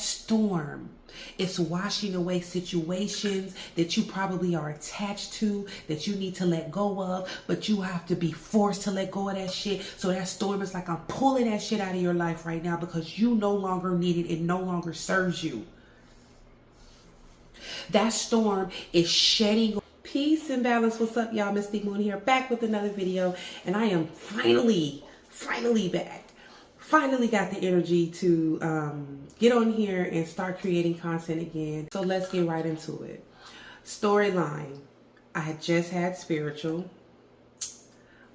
that storm, it's washing away situations that you probably are attached to, that you need to let go of, but you have to be forced to let go of that shit. So that storm is like, I'm pulling that shit out of your life right now because you no longer need it. It no longer serves you. That storm is shedding. Peace and balance. What's up, y'all? Mystic Moon here, back with another video, and I am finally back. Finally got the energy to get on here and start creating content again. So let's get right into it. Storyline. I had just had spiritual.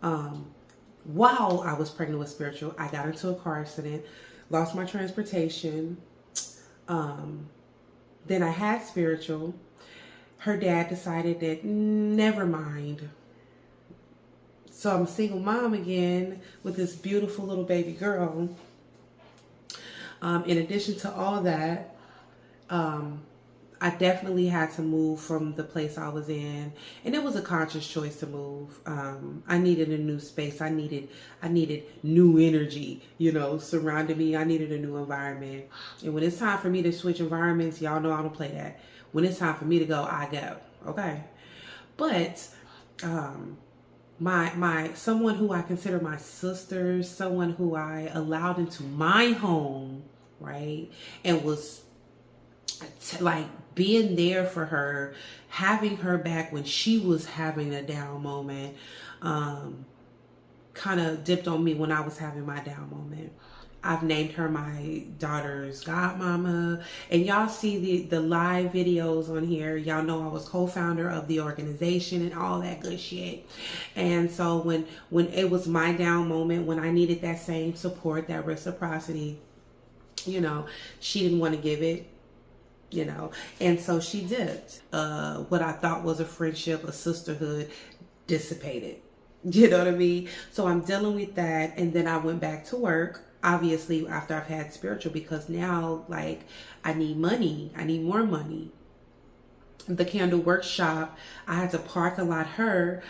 While I was pregnant with spiritual, I got into a car accident, lost my transportation. Then I had spiritual. Her dad decided that never mind. So I'm a single mom again with this beautiful little baby girl. In addition to all that, I definitely had to move from the place I was in, and it was a conscious choice to move. I needed a new space. I needed new energy, you know, surrounding me. I needed a new environment. And when it's time for me to switch environments, y'all know I don't play that. When it's time for me to go, I go. Okay. But my someone who I consider my sister, someone who I allowed into my home, right, and was like being there for her, having her back when she was having a down moment, kind of dipped on me when I was having my down moment. I've named her my daughter's godmama, and y'all see the live videos on here. Y'all know I was co-founder of the organization and all that good shit. And so when it was my down moment, when I needed that same support, that reciprocity, you know, she didn't want to give it, you know, and so she dipped. What I thought was a friendship, a sisterhood, dissipated. You know what I mean? So I'm dealing with that, and then I went back to work. Obviously, after I've had spiritual, because now, like, I need money. I need more money. The candle workshop, I had to parking lot her.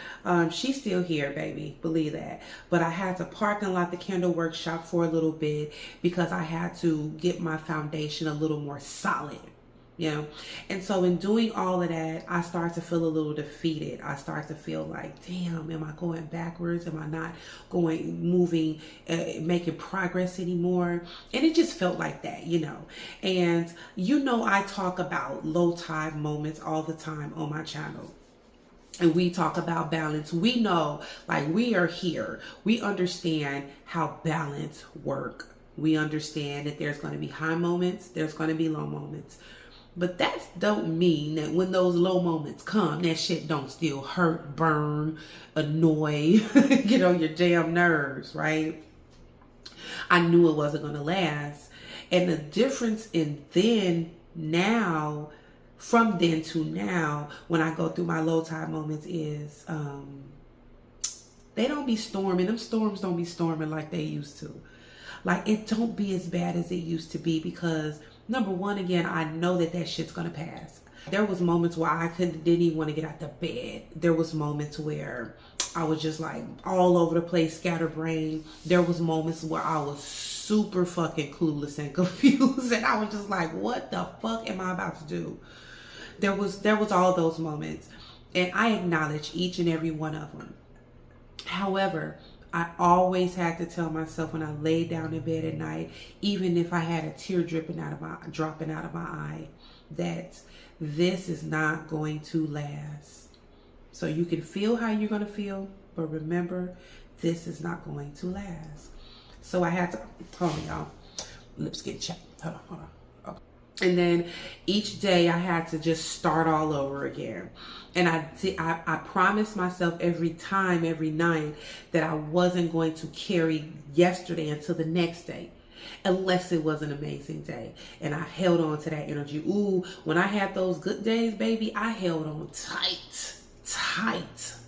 She's still here, baby. Believe that. But I had to parking lot the candle workshop for a little bit because I had to get my foundation a little more solid. You know, and so in doing all of that, I start to feel a little defeated. I start to feel like, damn, am I going backwards? Am I not moving, making progress anymore? And it just felt like that, you know. And you know, I talk about low tide moments all the time on my channel. And we talk about balance. We know, like, we are here. We understand how balance works. We understand that there's going to be high moments. There's going to be low moments. But that don't mean that when those low moments come, that shit don't still hurt, burn, annoy, get on your damn nerves, right? I knew it wasn't going to last. And the difference in now, from then to now, when I go through my low tide moments is, they don't be storming. Them storms don't be storming like they used to. Like, it don't be as bad as it used to be because, number one, again, I know that shit's gonna pass. There was moments where I didn't even want to get out the bed. There was moments where I was just like all over the place, scatterbrained. There was moments where I was super fucking clueless and confused, and I was just like, what the fuck am I about to do? There was all those moments, and I acknowledge each and every one of them. However, I always had to tell myself when I laid down in bed at night, even if I had a tear dropping out of my eye, that this is not going to last. So you can feel how you're going to feel, but remember, this is not going to last. So I had to, hold on, y'all. Lips get chapped. Hold on. Okay. And then each day I had to just start all over again. And I promised myself every night that I wasn't going to carry yesterday until the next day, unless it was an amazing day. And I held on to that energy. Ooh, when I had those good days, baby, I held on tight,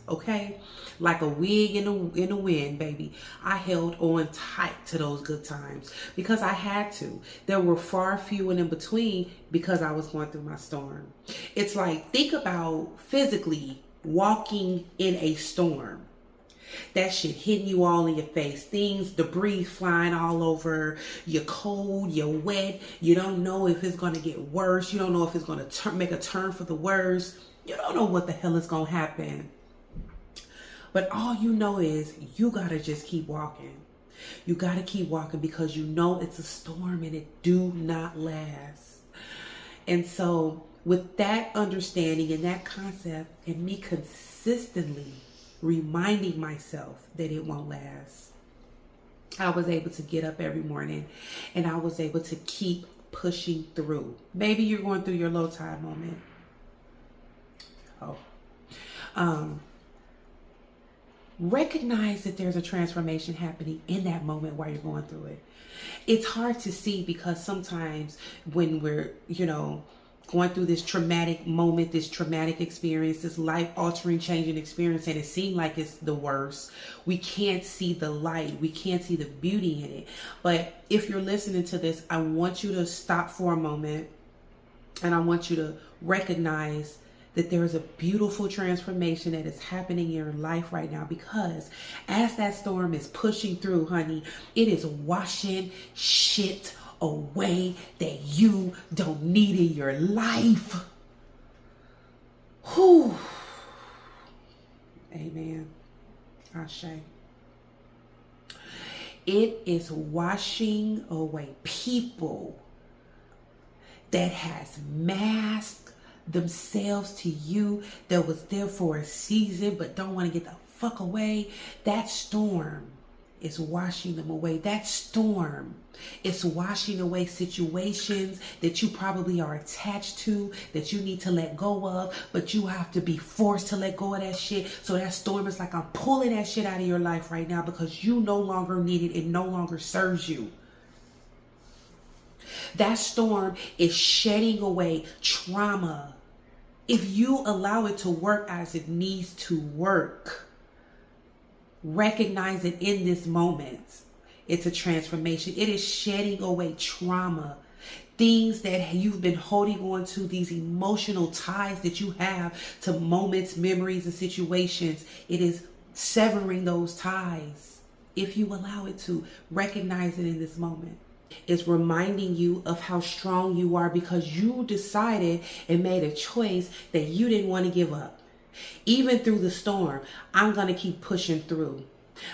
okay? Like a wig in the wind, baby. I held on tight to those good times because I had to. There were far few and in between because I was going through my storm. It's like, think about physically walking in a storm. That shit hitting you all in your face. Things, debris flying all over. You're cold, you're wet. You don't know if it's going to get worse. You don't know if it's going to make a turn for the worse. You don't know what the hell is going to happen. But all you know is you got to just keep walking. You got to keep walking because you know it's a storm and it do not last. And so with that understanding and that concept and me consistently reminding myself that it won't last, I was able to get up every morning and I was able to keep pushing through. Maybe you're going through your low tide moment. Recognize that there's a transformation happening in that moment while you're going through it. It's hard to see because sometimes when we're, going through this traumatic moment, this traumatic experience, this life-altering, changing experience, and it seems like it's the worst, we can't see the light. We can't see the beauty in it. But if you're listening to this, I want you to stop for a moment and I want you to recognize that there is a beautiful transformation that is happening in your life right now, because as that storm is pushing through, honey, it is washing shit away that you don't need in your life. Whew. Amen. Ashe. It is washing away people that has masked themselves to you, that was there for a season but don't want to get the fuck away. That storm is washing them away. That storm is washing away situations that you probably are attached to, that you need to let go of, but you have to be forced to let go of that shit. So that storm is like, I'm pulling that shit out of your life right now because you no longer need it. It no longer serves you. That storm is shedding away trauma. If you allow it to work as it needs to work, recognize it in this moment. It's a transformation. It is shedding away trauma. Things that you've been holding on to, these emotional ties that you have to moments, memories, and situations. It is severing those ties. If you allow it to, recognize it in this moment. It's reminding you of how strong you are because you decided and made a choice that you didn't want to give up. Even through the storm, I'm going to keep pushing through.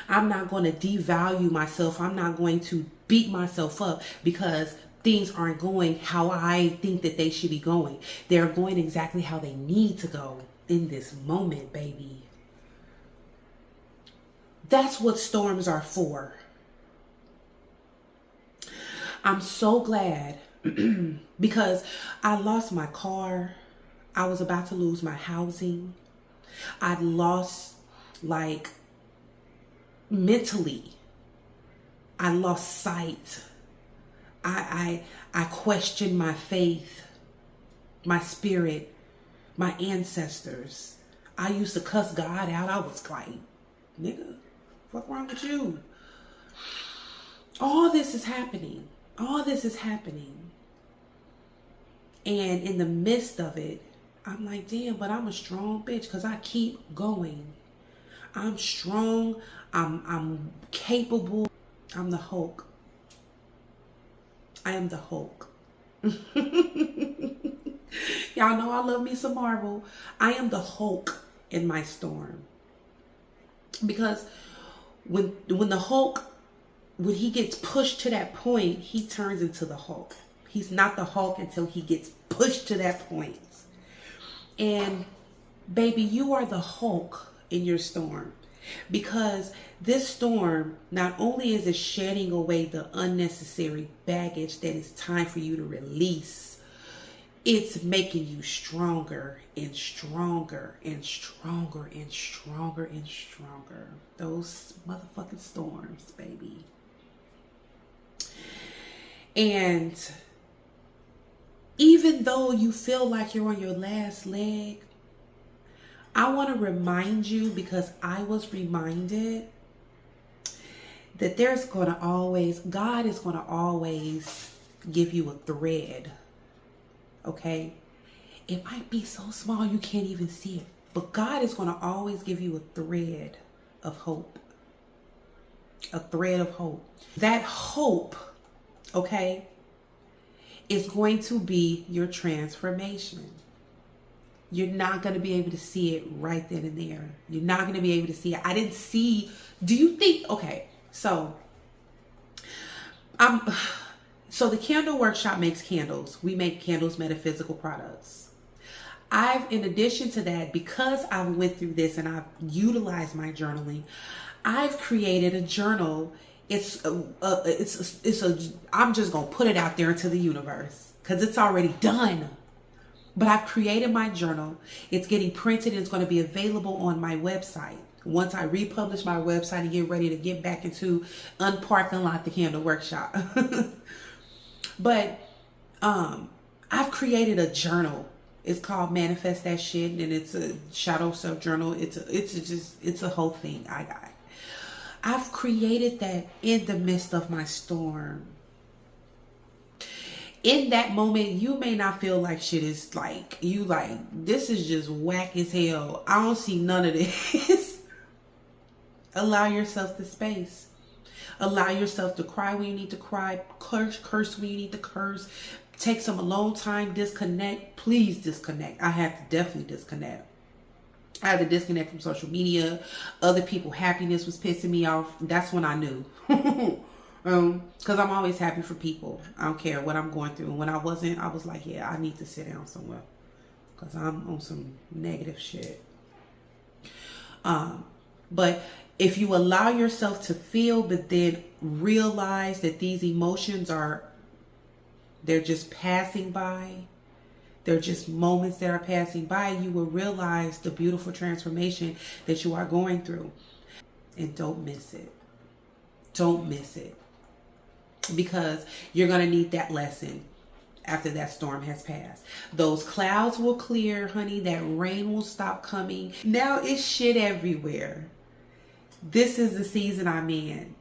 I'm not going to devalue myself. I'm not going to beat myself up because things aren't going how I think that they should be going. They're going exactly how they need to go in this moment, baby. That's what storms are for. I'm so glad because I lost my car. I was about to lose my housing. I'd lost, mentally. I lost sight. I questioned my faith, my spirit, my ancestors. I used to cuss God out. I was like, nigga, what's wrong with you? All this is happening. All this is happening. And in the midst of it, I'm like, damn, but I'm a strong bitch because I keep going. I'm strong. I'm capable. I'm the Hulk. I am the Hulk. Y'all know I love me some Marvel. I am the Hulk in my storm. Because when the Hulk, when he gets pushed to that point, he turns into the Hulk. He's not the Hulk until he gets pushed to that point. And baby, you are the Hulk in your storm. Because this storm, not only is it shedding away the unnecessary baggage that it's time for you to release, it's making you stronger and stronger and stronger and stronger and stronger. Those motherfucking storms, baby. And even though you feel like you're on your last leg, I want to remind you, because I was reminded that God is going to always give you a thread. Okay? It might be so small you can't even see it, but God is going to always give you a thread of hope. A thread of hope. That hope, okay, is going to be your transformation. You're not going to be able to see it right then and there. You're not going to be able to see it. I didn't see. Do you think, okay, so the candle workshop makes candles. We make candles, metaphysical products. In addition to that, because I went through this and I've utilized my journaling, I've created a journal. I'm just going to put it out there into the universe because it's already done. But I've created my journal. It's getting printed and it's going to be available on my website. Once I republish my website and get ready to get back into unpark and lot the candle workshop. But I've created a journal. It's called Manifest That Shit, and it's a shadow self journal. It's a whole thing. I've created that in the midst of my storm. In that moment, you may not feel like shit is like, this is just whack as hell. I don't see none of this. Allow yourself the space. Allow yourself to cry when you need to cry. Curse when you need to curse. Take some alone time. Disconnect. Please disconnect. I had to definitely disconnect. I had to disconnect from social media. Other people's happiness was pissing me off. That's when I knew. Because I'm always happy for people. I don't care what I'm going through. And when I wasn't, I was like, yeah, I need to sit down somewhere. Because I'm on some negative shit. But if you allow yourself to feel, but then realize that these emotions they're just passing by. They're just moments that are passing by. You will realize the beautiful transformation that you are going through. And don't miss it. Don't miss it. Because you're going to need that lesson after that storm has passed. Those clouds will clear, honey. That rain will stop coming. Now it's shit everywhere. This is the season I'm in.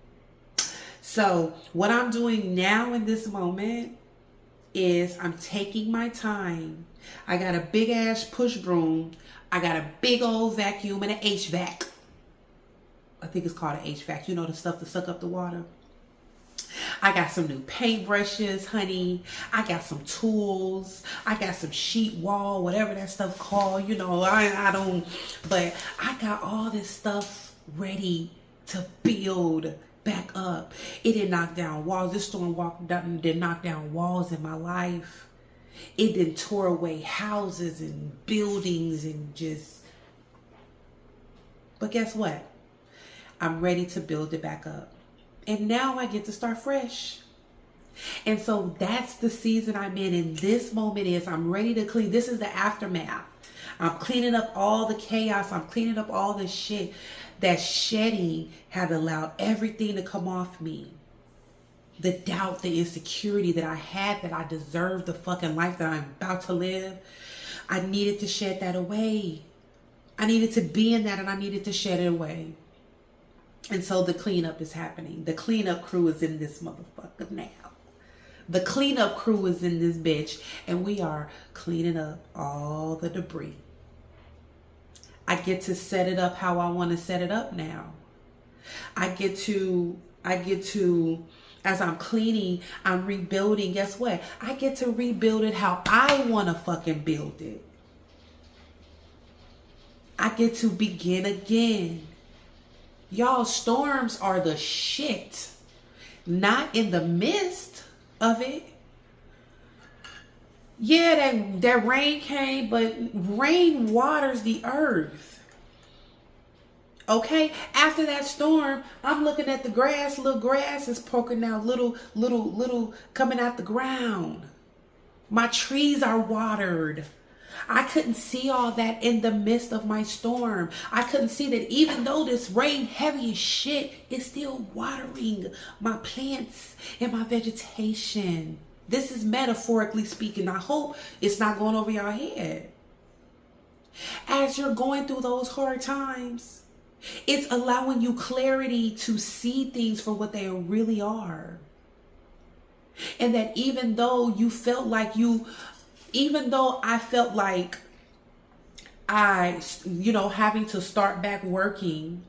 So what I'm doing now in this moment is I'm taking my time. I got a big ass push broom. I got a big old vacuum and an HVAC. I think it's called an HVAC. You know, the stuff to suck up the water. I got some new paintbrushes, honey. I got some tools. I got some sheet wall, whatever that stuff called. You know, I don't, but I got all this stuff ready to build back up. It didn't knock down walls. This storm didn't knock down walls in my life. It didn't tore away houses and buildings and just, but guess what? I'm ready to build it back up. And now I get to start fresh. And so that's the season I'm in. And this moment is I'm ready to clean. This is the aftermath. I'm cleaning up all the chaos. I'm cleaning up all the shit. That shedding had allowed everything to come off me. The doubt, the insecurity that I had that I deserved the fucking life that I'm about to live. I needed to shed that away. I needed to be in that and I needed to shed it away. And so the cleanup is happening. The cleanup crew is in this motherfucker now. The cleanup crew is in this bitch. And we are cleaning up all the debris. I get to set it up how I want to set it up now. I get to, as I'm cleaning, I'm rebuilding. Guess what? I get to rebuild it how I want to fucking build it. I get to begin again. Y'all, storms are the shit. Not in the midst of it. Yeah, that rain came, but rain waters the earth. Okay? After that storm, I'm looking at the grass. Little grass is poking out, little coming out the ground. My trees are watered. I couldn't see all that in the midst of my storm. I couldn't see that even though this rain heavy as shit, it's still watering my plants and my vegetation. This is metaphorically speaking. I hope it's not going over your head. As you're going through those hard times, it's allowing you clarity to see things for what they really are. And that even though I felt like having to start back working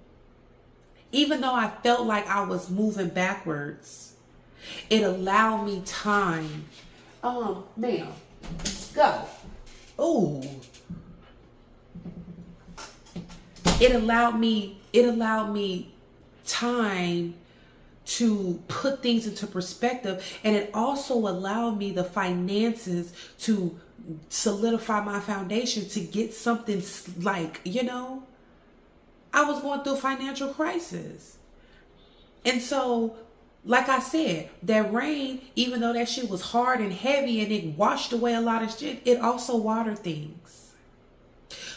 Even though I felt like I was moving backwards, it allowed me time. Ma'am, go. Oh. It allowed me time to put things into perspective, and it also allowed me the finances to solidify my foundation to get something like, I was going through a financial crisis. And so, like I said, that rain, even though that shit was hard and heavy and it washed away a lot of shit, it also watered things.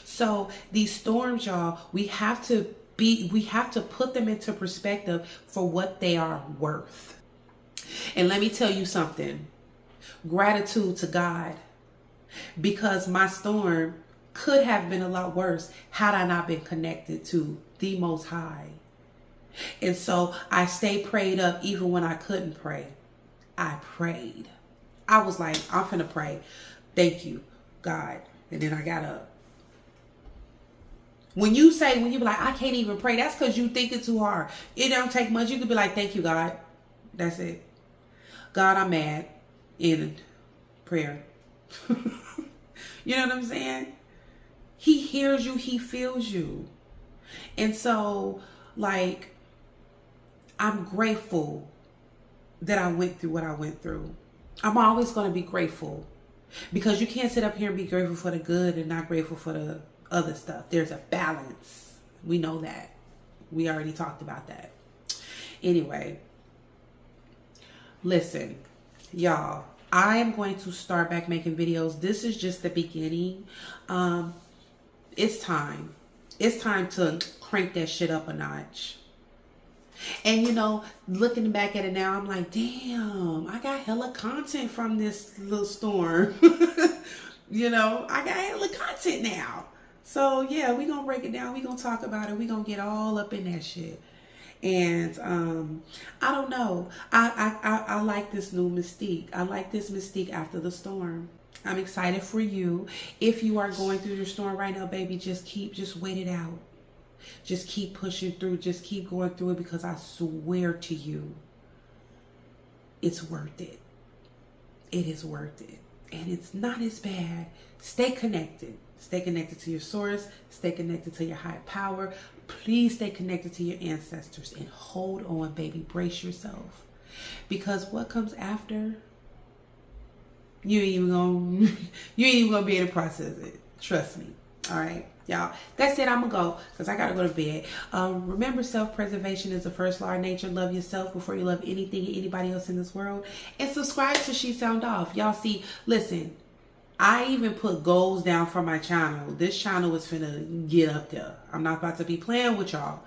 So these storms, y'all, we have to put them into perspective for what they are worth. And let me tell you something. Gratitude to God, because my storm could have been a lot worse had I not been connected to the Most High. And so I stayed prayed up even when I couldn't pray. I prayed. I was like, I'm finna pray. Thank you, God. And then I got up. When you be like, I can't even pray, that's because you think it's too hard. It don't take much. You could be like, thank you, God. That's it. God, I'm mad. In prayer. You know what I'm saying? He hears you. He feels you. And so, like, I'm grateful that I went through what I went through. I'm always going to be grateful, because you can't sit up here and be grateful for the good and not grateful for the other stuff. There's a balance. We know that. We already talked about that. Anyway, listen, y'all, I am going to start back making videos. This is just the beginning. It's time. It's time to crank that shit up a notch. And looking back at it now, I'm like, damn, I got hella content from this little storm. I got hella content now. So yeah, we gonna break it down. We gonna talk about it. We gonna get all up in that shit. And I don't know. I like this new mystique. I like this mystique after the storm. I'm excited for you. If you are going through your storm right now, baby, just wait it out. Just keep pushing through. Just keep going through it, because I swear to you, it's worth it. It is worth it. And it's not as bad. Stay connected. Stay connected to your source. Stay connected to your high power. Please stay connected to your ancestors. And hold on, baby. Brace yourself. Because what comes after, you ain't even gonna be able to process it. Trust me. All right, y'all. That's it. I'm gonna go, because I gotta go to bed. Remember, self-preservation is the first law of nature. Love yourself before you love anything and anybody else in this world. And subscribe to She Sound Off. Y'all see, listen, I even put goals down for my channel. This channel is finna get up there. I'm not about to be playing with y'all.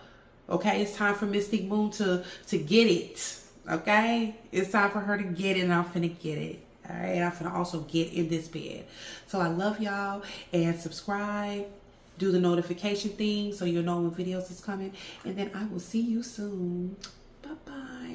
Okay, it's time for Mystic Moon to get it. Okay, it's time for her to get it, and I'm finna get it. All right, and I'm finna also get in this bed. So I love y'all, and subscribe. Do the notification thing so you'll know when videos is coming. And then I will see you soon. Bye-bye.